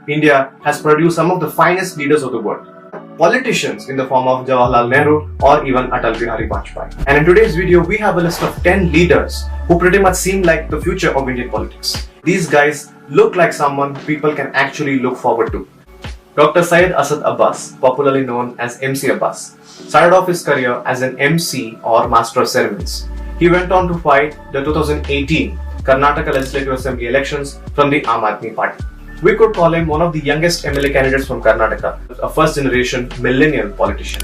India has produced some of the finest leaders of the world. Politicians in the form of Jawaharlal Nehru or even Atal Bihari Vajpayee. And in today's video, we have a list of 10 leaders who pretty much seem like the future of Indian politics. These guys look like someone people can actually look forward to. Dr. Syed Asad Abbas, popularly known as MC Abbas, started off his career as an MC or Master of Ceremonies. He went on to fight the 2018 Karnataka Legislative Assembly elections from the Aam Aadmi Party. We could call him one of the youngest MLA candidates from Karnataka, a first-generation millennial politician.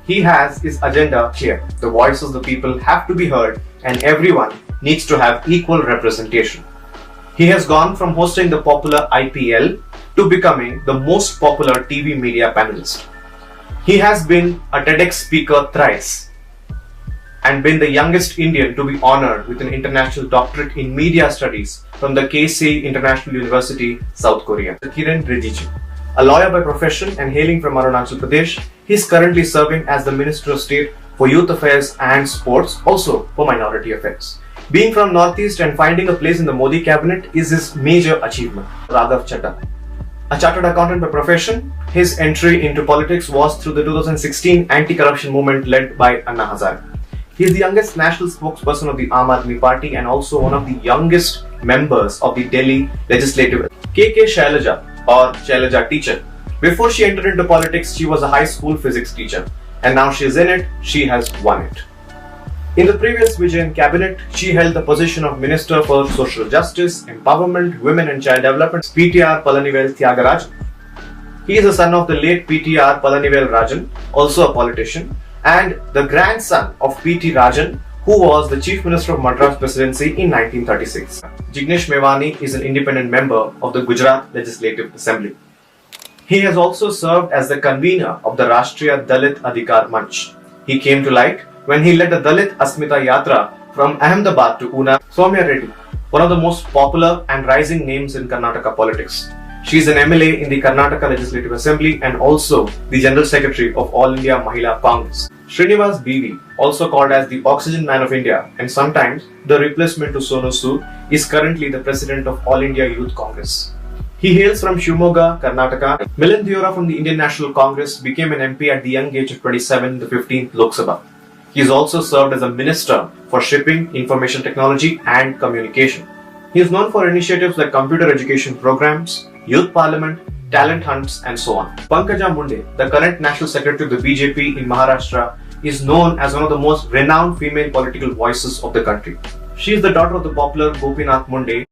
He has his agenda clear. The voices of the people have to be heard and everyone needs to have equal representation. He has gone from hosting the popular IPL to becoming the most popular TV media panelist. He has been a TEDx speaker thrice and been the youngest Indian to be honored with an international doctorate in media studies from the Keisei International University, South Korea. Kiren Rijiju, a lawyer by profession and hailing from Arunachal Pradesh, he is currently serving as the Minister of State for Youth Affairs and Sports, also for Minority Affairs. Being from Northeast and finding a place in the Modi cabinet is his major achievement. Raghav Chadha, a chartered accountant by profession, his entry into politics was through the 2016 anti-corruption movement led by Anna Hazare. He is the youngest national spokesperson of the Aam Aadmi Party and also one of the youngest members of the Delhi Legislative. KK Shailaja or Shailaja teacher. Before she entered into politics, she was a high school physics teacher and now she is in it, she has won it. In the previous Vijayan cabinet, she held the position of Minister for Social Justice, Empowerment, Women and Child Development, PTR Palanivel Thiagarajan. He is the son of the late PTR Palanivel Rajan, also a politician, and the grandson of P.T. Rajan, who was the Chief Minister of Madras Presidency in 1936. Jignesh Mevani is an independent member of the Gujarat Legislative Assembly. He has also served as the convener of the Rashtriya Dalit Adhikar Manch. He came to light when he led the Dalit Asmita Yatra from Ahmedabad to Una. Soumya Reddy, one of the most popular and rising names in Karnataka politics. She is an MLA in the Karnataka Legislative Assembly and also the General Secretary of All India Mahila Congress. Srinivas BV, also called as the Oxygen Man of India and sometimes the replacement to Sonu Sood, is currently the President of All India Youth Congress. He hails from Shimoga, Karnataka. Milind Deora from the Indian National Congress became an MP at the young age of 27 in the 15th Lok Sabha. He has also served as a Minister for Shipping, Information Technology and Communication. He is known for initiatives like computer education programs, Youth Parliament, talent hunts and so on. Pankaja Munde, the current National Secretary of the BJP in Maharashtra, is known as one of the most renowned female political voices of the country. She is the daughter of the popular Gopinath Munde.